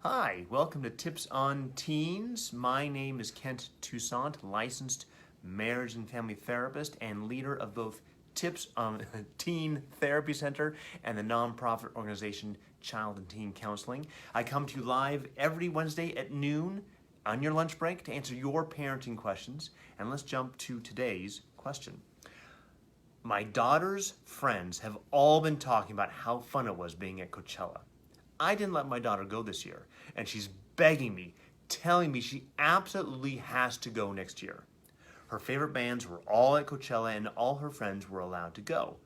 Hi, welcome to Tips on Teens. My name is Kent Toussaint, licensed marriage and family therapist and leader of both Tips on Teen Therapy Center and the nonprofit organization Child and Teen Counseling. I come to you live every Wednesday at noon on your lunch break to answer your parenting questions. And let's jump to today's question. My daughter's friends have all been talking about how fun it was being at Coachella. I didn't let my daughter go this year, and she's begging me, telling me she absolutely has to go next year. Her favorite bands were all at Coachella, and all her friends were allowed to go.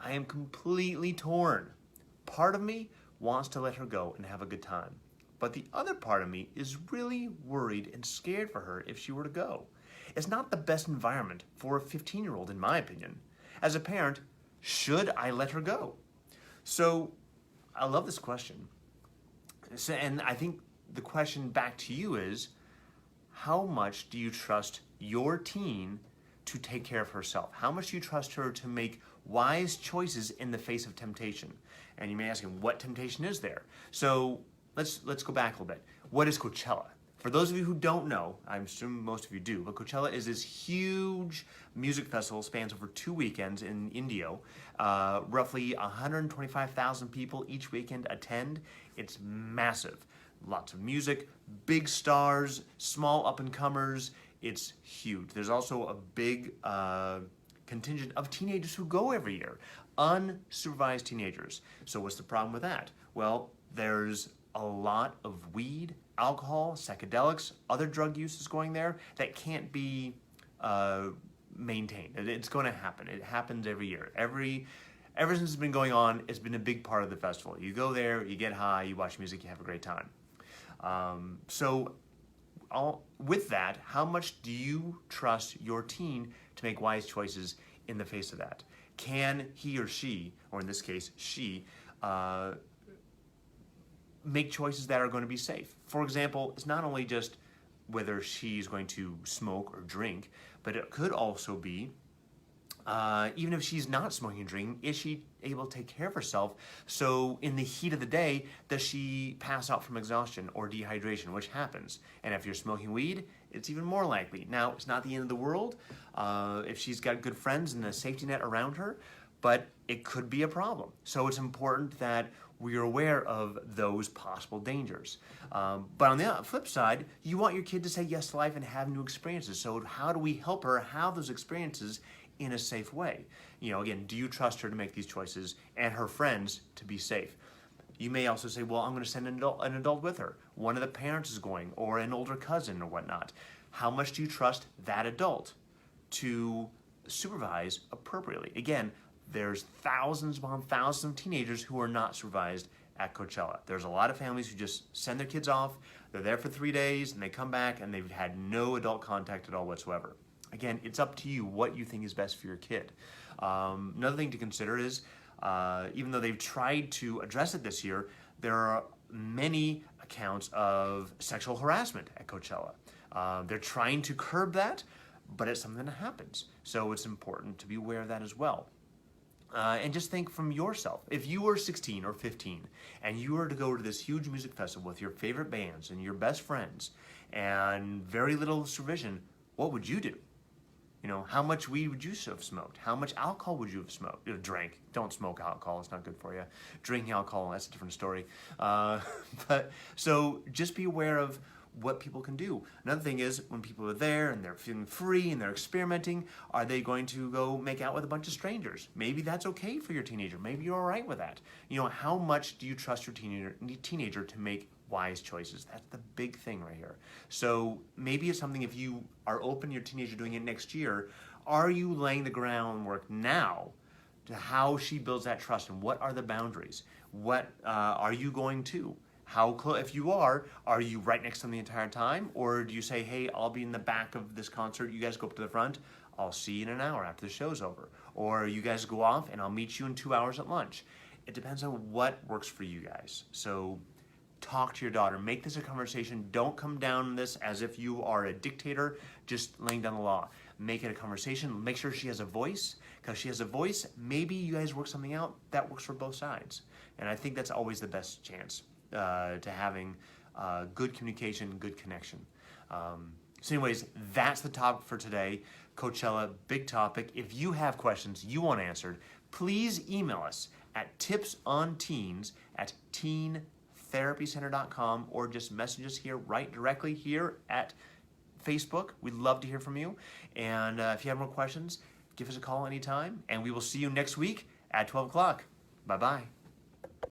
I am completely torn. Part of me wants to let her go and have a good time, but the other part of me is really worried and scared for her if she were to go. It's not the best environment for a 15-year-old, in my opinion. As a parent, should I let her go? So, I love this question. And I think the question back to you is, how much do you trust your teen to take care of herself? How much do you trust her to make wise choices in the face of temptation? And you may ask him, what temptation is there? So let's go back a little bit. What is Coachella? For those of you who don't know, I'm assuming most of you do, but Coachella is this huge music festival, spans over 2 weekends in Indio. Roughly 125,000 people each weekend attend. It's massive. Lots of music, big stars, small up-and-comers. It's huge. There's also a big contingent of teenagers who go every year, unsupervised teenagers. So what's the problem with that? Well, there's a lot of weed, alcohol, psychedelics, other drug uses going there that can't be maintained. It's going to happen. It happens every year. Ever since it's been going on, it's been a big part of the festival. You go there, you get high, you watch music, you have a great time. With that, how much do you trust your teen to make wise choices in the face of that? Can he or she, or in this case, she, make choices that are going to be safe? For example, it's not only just whether she's going to smoke or drink, but it could also be, even if she's not smoking and drinking, is she able to take care of herself? So in the heat of the day, does she pass out from exhaustion or dehydration, which happens? And if you're smoking weed, it's even more likely. Now, it's not the end of the world if she's got good friends and a safety net around her, but it could be a problem. So it's important that we are aware of those possible dangers. But on the flip side, you want your kid to say yes to life and have new experiences. So how do we help her have those experiences in a safe way? You know, again, do you trust her to make these choices and her friends to be safe? You may also say, well, I'm going to send an adult with her. One of the parents is going, or an older cousin or whatnot. How much do you trust that adult to supervise appropriately? Again, there's thousands upon thousands of teenagers who are not supervised at Coachella. There's a lot of families who just send their kids off, they're there for 3 days, and they come back and they've had no adult contact at all whatsoever. Again, it's up to you what you think is best for your kid. Another thing to consider is, even though they've tried to address it this year, there are many accounts of sexual harassment at Coachella. They're trying to curb that, but it's something that happens. So it's important to be aware of that as well. And just think from yourself. If you were 16 or 15 and you were to go to this huge music festival with your favorite bands and your best friends and very little supervision, what would you do? You know, how much weed would you have smoked? How much alcohol would you have smoked? Drank. Don't smoke alcohol. It's not good for you. Drinking alcohol, that's a different story. But so just be aware of what people can do. Another thing is, when people are there and they're feeling free and they're experimenting, are they going to go make out with a bunch of strangers? Maybe that's okay for your teenager. Maybe you're all right with that. You know, how much do you trust your teenager to make wise choices? That's the big thing right here. So maybe it's something, if you are open to your teenager doing it next year, are you laying the groundwork now to how she builds that trust, and what are the boundaries? What are you going to? How close, if you are you right next to them the entire time? Or do you say, hey, I'll be in the back of this concert, you guys go up to the front, I'll see you in an hour after the show's over. Or you guys go off and I'll meet you in 2 hours at lunch. It depends on what works for you guys. So talk to your daughter, make this a conversation. Don't come down this as if you are a dictator just laying down the law. Make it a conversation, make sure she has a voice, because she has a voice, maybe you guys work something out that works for both sides. And I think that's always the best chance to having good communication, good connection. So anyways, that's the topic for today. Coachella, big topic. If you have questions you want answered, please email us at tipsonteens@teentherapycenter.com, or just message us here directly here at Facebook. We'd love to hear from you. And if you have more questions, give us a call anytime. And we will see you next week at 12 o'clock. Bye-bye.